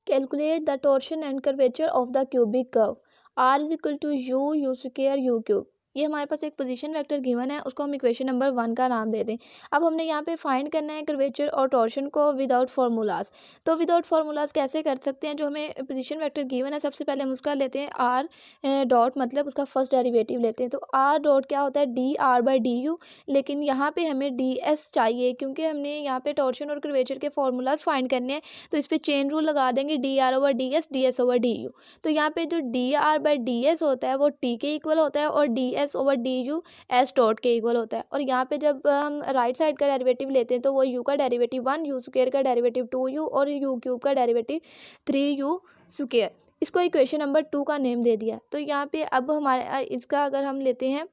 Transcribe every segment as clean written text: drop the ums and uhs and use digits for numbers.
Calculate the torsion and curvature of the cubic curve r is equal to u square u cube. ये हमारे पास एक position vector given है, उसको हम equation number 1 का नाम दे दें। अब हमने यहाँ पे फाइंड करना है कर्वेचर और टॉर्शन को विदाउट फार्मूलाज। तो विदाउट फार्मूलाज कैसे कर सकते हैं? जो हमें पोजीशन वेक्टर गिवन है, सबसे पहले हम उसका लेते हैं आर डॉट, मतलब उसका फर्स्ट डेरिवेटिव लेते हैं। तो आर डॉट क्या होता है? D R by D you. लेकिन यहाँ पे हमें डी एस चाहिए, क्योंकि हमने यहाँ पे टॉर्शन और कर्वेचर के फार्मूलाज फाइंड करने हैं। तो इस पर चेन रूल लगा देंगे, D R over D S over D you. तो यहाँ पे जो D R by D S होता है वो टी के इक्वल होता है, और D S over D U S dot के इक्वल होता है। और यहाँ पे जब हम राइट साइड का डेरिवेटिव लेते हैं तो वो यू का डेरिवेटिव 1, यू स्क्वायर का डेरिवेटिव 2u और यू क्यूब का डेरिवेटिव 3u स्क्वायर। इसको इक्वेशन नंबर 2 का नेम दे दिया। तो यहाँ पे अब हमारे इसका अगर हम लेते हैं,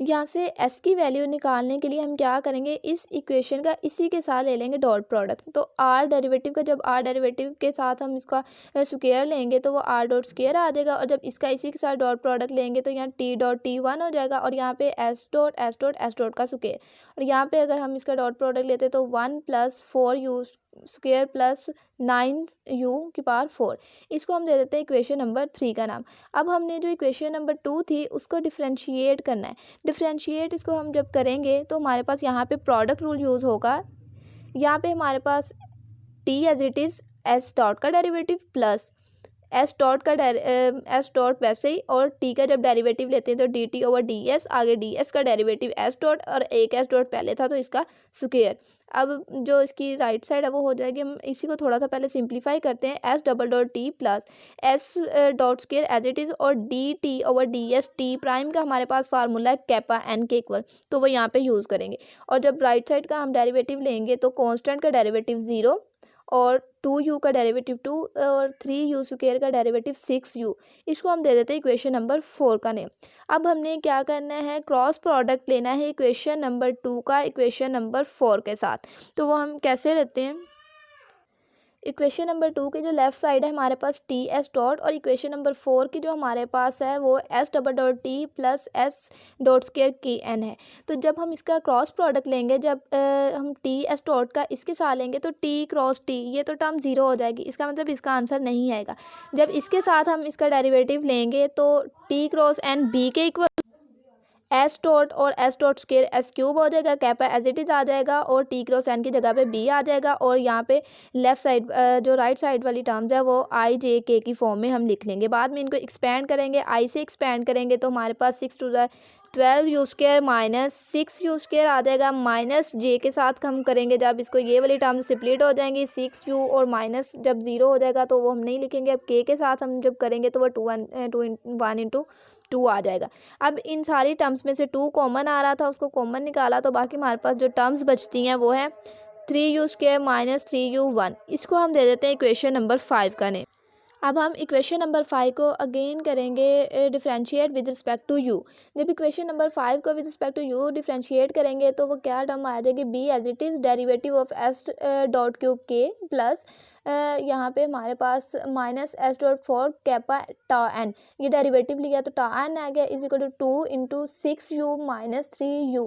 यहाँ से एस की वैल्यू निकालने के लिए हम क्या करेंगे, इस इक्वेशन का इसी के साथ ले लेंगे डॉट प्रोडक्ट। तो आर डेरिवेटिव का, जब आर डेरिवेटिव के साथ हम इसका स्क्वायर लेंगे तो वो आर डॉट स्क्वायर आ जाएगा, और जब इसका इसी के साथ डॉट प्रोडक्ट लेंगे तो यहाँ टी डॉट टी 1 हो जाएगा, और यहाँ पे S dot S dot S dot का स्क्वायर। और यहाँ पे अगर हम इसका डॉट प्रोडक्ट लेते तो 1 + 4u स्क्वायर प्लस 9u की पावर 4। इसको हम दे देते हैं इक्वेशन नंबर 3 का नाम। अब हमने जो इक्वेशन नंबर 2 थी उसको डिफ्रेंशिएट करना है। डिफ्रेंशिएट इसको हम जब करेंगे तो हमारे पास यहाँ पे प्रोडक्ट रूल यूज़ होगा। यहाँ पे हमारे पास T as it is S dot का डेरिवेटिव प्लस एस डॉट का एस डॉट वैसे ही, और टी का जब डेरिवेटिव लेते हैं तो D T over D S, आगे डी एस का डेरिवेटिव एस डॉट, और एक एस डॉट पहले था तो इसका स्क्वायर। अब जो इसकी राइट साइड है वो हो जाएगी, हम इसी को थोड़ा सा पहले सिंप्लीफाई करते हैं, S double dot T plus S dot square as it is, और D T over D S, T prime का हमारे पास फार्मूला है कैपा एन के इक्वल, तो वो यहाँ पे यूज़ करेंगे। और जब राइट साइड का हम डेरिवेटिव लेंगे तो कॉन्स्टेंट का डेरिवेटिव 0, और 2u का डेरिवेटिव 2, और 3u स्क्वायर का डेरिवेटिव 6u। इसको हम दे देते हैं इक्वेशन नंबर 4 का नेम। अब हमने क्या करना है, क्रॉस प्रोडक्ट लेना है इक्वेशन नंबर 2 का इक्वेशन नंबर 4 के साथ। तो वो हम कैसे लेते हैं, इक्वेशन नंबर 2 की जो लेफ्ट साइड है हमारे पास टी एस डॉट, और इक्वेशन नंबर 4 की जो हमारे पास है वो S double dot T plus S dot square के एन है। तो जब हम इसका क्रॉस प्रोडक्ट लेंगे, जब हम टी एस डॉट का इसके साथ लेंगे तो टी क्रॉस टी, ये तो टर्म 0 हो जाएगी, इसका मतलब इसका आंसर नहीं आएगा। जब इसके साथ हम इसका डेरिवेटिव लेंगे तो टी क्रॉस एन बी के इक्वल, एस डॉट और S dot square S cube हो जाएगा, कैपा एज इट इज़ आ जाएगा, और टी क्रॉस एन की जगह पे बी आ जाएगा, और यहाँ पे लेफ्ट साइड जो राइट साइड वाली टर्म्स है वो आई जे के की फॉर्म में हम लिख लेंगे। बाद में इनको एक्सपेंड करेंगे, आई से एक्सपेंड करेंगे तो हमारे पास 6 to the 12 U square minus 6 U square आ जाएगा, माइनस जे के साथ हम करेंगे, जब इसको ये वाली टर्म स्प्लिट हो जाएंगी 6u, और माइनस जब 0 हो जाएगा तो वो हम नहीं लिखेंगे। अब के साथ हम जब करेंगे तो वो 1 इंटू 2 आ जाएगा। अब इन सारी टर्म्स में से 2 कॉमन आ रहा था, उसको कॉमन निकाला तो बाकी हमारे पास जो टर्म्स बचती हैं वो है 3u स्क्वायर माइनस 3u 1। इसको हम दे देते हैं इक्वेशन नंबर 5 का नेम। अब हम इक्वेशन नंबर 5 को अगेन करेंगे differentiate with respect to u. जब इक्वेशन नंबर 5 को with respect to u differentiate करेंगे तो वो क्या टर्म आ जाएगी, b as it is derivative of s dot cube के प्लस यहाँ पे हमारे पास minus s dot 4 kappa tau n, ये डेरिवेटिव लिया तो टा एन आ गया, is equal to 2 into 6u minus 3u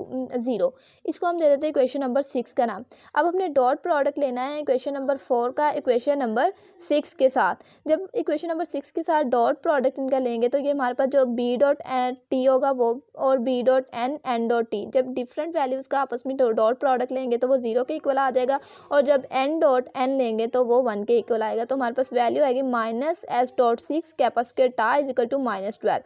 0। इसको हम दे देते हैं इक्वेशन नंबर 6 का नाम। अब हमने डॉट प्रोडक्ट लेना है इक्वेशन नंबर 4 का इक्वेशन नंबर 6 के साथ। जब इक्वेशन नंबर 6 के साथ डॉट प्रोडक्ट इनका लेंगे तो ये हमारे पास जो बी डॉट टी होगा वो, और b dot n dot t, जब डिफरेंट वैल्यूज़ का आपस में डॉट प्रोडक्ट लेंगे तो वो 0 के इक्वल आ जाएगा, और जब एन डॉट एन लेंगे तो वो 1 के इक्वल आएगा। तो हमारे पास वैल्यू आएगी minus s dot 6 kappa square टा इज इक्वल टू माइनस 12।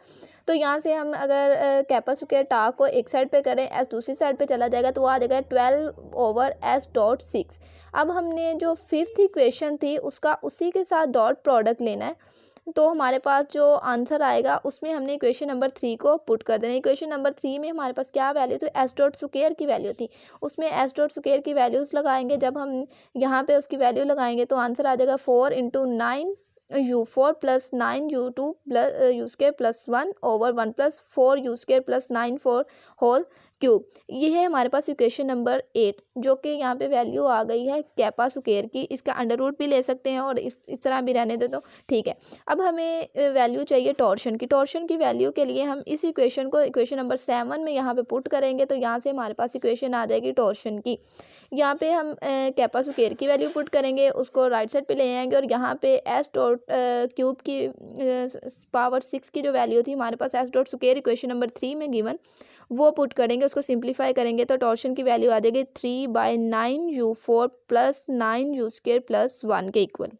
तो यहाँ से हम अगर कैपा स्क्वायर टा को एक साइड पे करें, एस दूसरी साइड पे चला जाएगा तो वो आ जाएगा 12 ओवर एस डॉट 6। अब हमने जो 5th इक्वेशन थी उसका उसी के साथ डॉट प्रोडक्ट लेना है, तो हमारे पास जो आंसर आएगा उसमें हमने इक्वेशन नंबर 3 को पुट कर देना है। इक्वेशन नंबर 3 में हमारे पास क्या वैल्यू थी, एस डॉट स्क्वायर की वैल्यू थी, उसमें एस डॉट स्क्वायर की वैल्यूज़ लगाएंगे। जब हम यहाँ पे उसकी वैल्यू लगाएंगे तो आंसर आ जाएगा 4 into 9 u4 plus 9u2 plus u square plus 1 over 1 plus 4 u square plus 9 4 whole cube. ये है हमारे पास इक्वेशन नंबर 8, जो कि यहाँ पे वैल्यू आ गई है कैपा स्क्वायर की। इसका अंडर रूट भी ले सकते हैं और इस तरह भी रहने दे तो ठीक है। अब हमें वैल्यू चाहिए टॉर्शन की। टॉर्शन की वैल्यू के लिए हम इस इक्वेशन को इक्वेशन नंबर 7 में यहाँ पे पुट करेंगे, तो यहाँ से हमारे पास इक्वेशन आ जाएगी टॉर्शन की। यहाँ पे हम कैपा स्क्वायर की वैल्यू पुट करेंगे, उसको राइट साइड पे ले आएंगे और यहाँ पे एस डॉट क्यूब की पावर 6 की जो वैल्यू थी हमारे पास S dot square equation number 3 में गिवन, वो पुट करेंगे, उसको सिंप्लीफाई करेंगे तो टॉर्शन की वैल्यू आ जाएगी 3/9u4 + 9u² + 1 के इक्वल।